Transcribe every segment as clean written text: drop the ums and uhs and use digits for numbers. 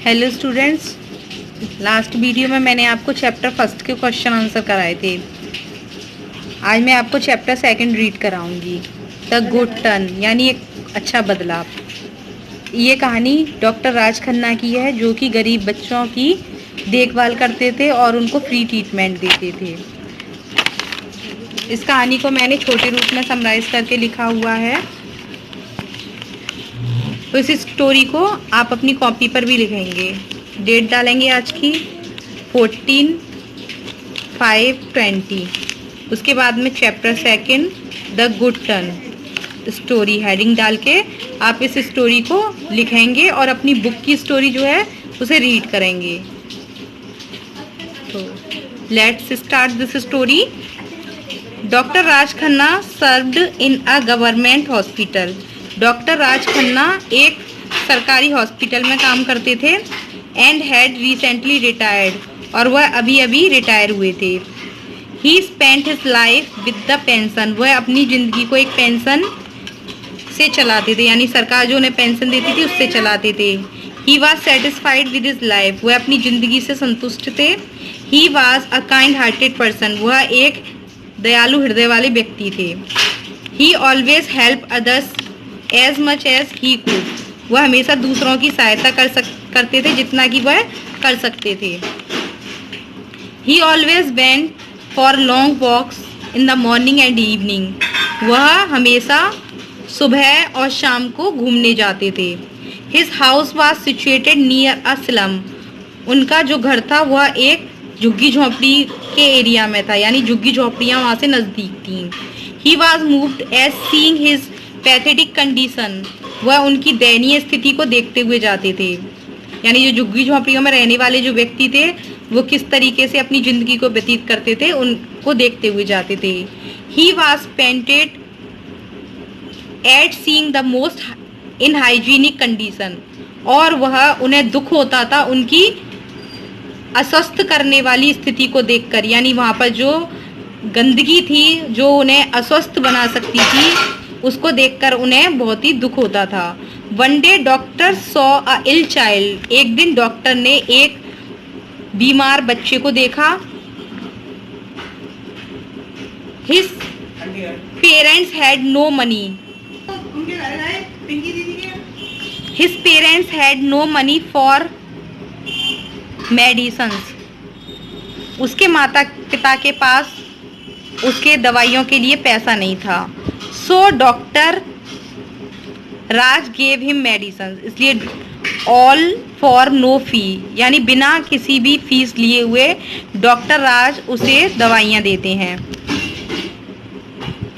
Hello students, last video में मैंने आपको चैप्टर फर्स्ट के क्वेश्चन आंसर कराए थे। आज मैं आपको चैप्टर सेकंड रीड कराऊंगी, द गुड टर्न, यानी एक अच्छा बदलाव। ये कहानी डॉक्टर राज खन्ना की है, जो कि गरीब बच्चों की देखभाल करते थे और उनको फ्री ट्रीटमेंट देते थे। इस कहानी को मैंने छोटे रूप में समराइज करके लिखा हुआ है, तो इस स्टोरी को आप अपनी कॉपी पर भी लिखेंगे। डेट डालेंगे आज की 14/5/20। उसके बाद में chapter second the good turn story heading डाल के आप इस स्टोरी को लिखेंगे और अपनी बुक की स्टोरी जो है उसे रीड करेंगे। तो let's start this story. Doctor Raj Khanna served in a government hospital. Doctor Raj Khanna एक सरकारी हॉस्पिटल में काम करते थे एंड हैड रिसेंटली रिटायर्ड, और वह अभी अभी रिटायर हुए थे। ही spent his life with the pension. वह अपनी ज़िंदगी को एक पेंशन से चलाते थे, यानी सरकार जो उन्हें पेंशन देती थी उससे चलाते थे। He was satisfied with his life. वह अपनी ज़िंदगी से संतुष्ट थे। He was a kind hearted person. वह एक दयालु हृदय वाले व्यक्ति थे। He always help others as much as he could. वह हमेशा दूसरों की सहायता करते थे जितना कि वह कर सकते थे। He always went for long walks in the morning and evening. वह हमेशा सुबह और शाम को घूमने जाते थे। His house was situated near a slum. उनका जो घर था वह एक झुग्गी झोंपड़ी के एरिया में था, यानी झुग्गी झोंपड़ियाँ वहाँ से नज़दीक थीं। He was moved as seeing his pathetic condition. वह उनकी दयनीय स्थिति को देखते हुए जाते थे, यानी जो झुग्गी झोंपड़ियों में रहने वाले जो व्यक्ति थे वो किस तरीके से अपनी ज़िंदगी को व्यतीत करते थे उनको देखते हुए जाते थे। He was pained at seeing the most unhygienic condition. और वह उन्हें दुख होता था उनकी अस्वस्थ करने वाली स्थिति को देखकर, यानी वहाँ पर जो गंदगी थी जो उन्हें अस्वस्थ बना सकती थी उसको देखकर उन्हें बहुत ही दुख होता था। One day doctor saw a ill child. एक दिन डॉक्टर ने एक बीमार बच्चे को देखा। His parents had no money. His parents had no money for medicines. उसके माता पिता के पास उसके दवाइयों के लिए पैसा नहीं था। सो डॉक्टर राज गेव हिम मेडिसिन। इसलिए ऑल फॉर नो फी, यानी बिना किसी भी फीस लिए हुए डॉक्टर राज उसे दवाइयाँ देते हैं।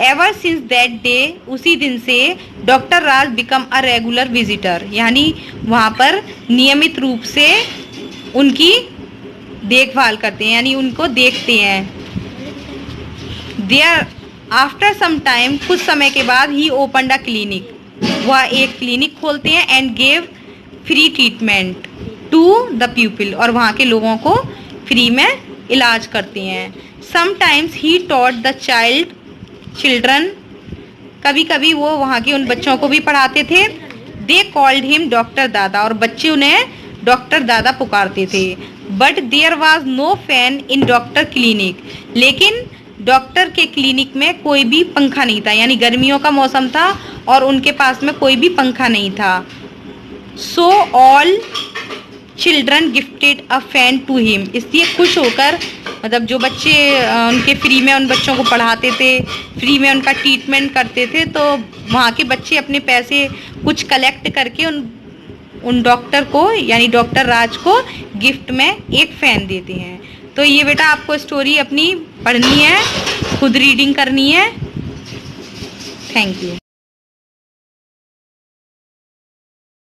एवर सिंस दैट डे, उसी दिन से doctor Raj become a regular visitor, यानी वहाँ पर नियमित रूप से उनकी देखभाल करते हैं, यानी उनको देखते हैं। देयर आफ्टर सम टाइम, कुछ समय के बाद, ही ओपनड अ क्लिनिक। वह एक क्लिनिक खोलते हैं and gave free treatment to the people, और वहाँ के लोगों को फ्री में इलाज करते हैं। Sometimes he taught the children. कभी कभी वो वहाँ के उन बच्चों को भी पढ़ाते थे। दे कॉल्ड हिम डॉक्टर दादा, और बच्चे उन्हें डॉक्टर दादा पुकारते थे। But there was no fan in doctor clinic. लेकिन डॉक्टर के क्लिनिक में कोई भी पंखा नहीं था, यानी गर्मियों का मौसम था और उनके पास में कोई भी पंखा नहीं था। So all children gifted a fan to him. इसलिए खुश होकर, मतलब जो बच्चे उनके फ्री में उन बच्चों को पढ़ाते थे, फ्री में उनका ट्रीटमेंट करते थे, तो वहाँ के बच्चे अपने पैसे कुछ कलेक्ट करके उन डॉक्टर को, यानी डॉक्टर राज को गिफ्ट में एक फ़ैन देते हैं। तो ये बेटा आपको स्टोरी अपनी पढ़नी है, खुद रीडिंग करनी है। Thank you.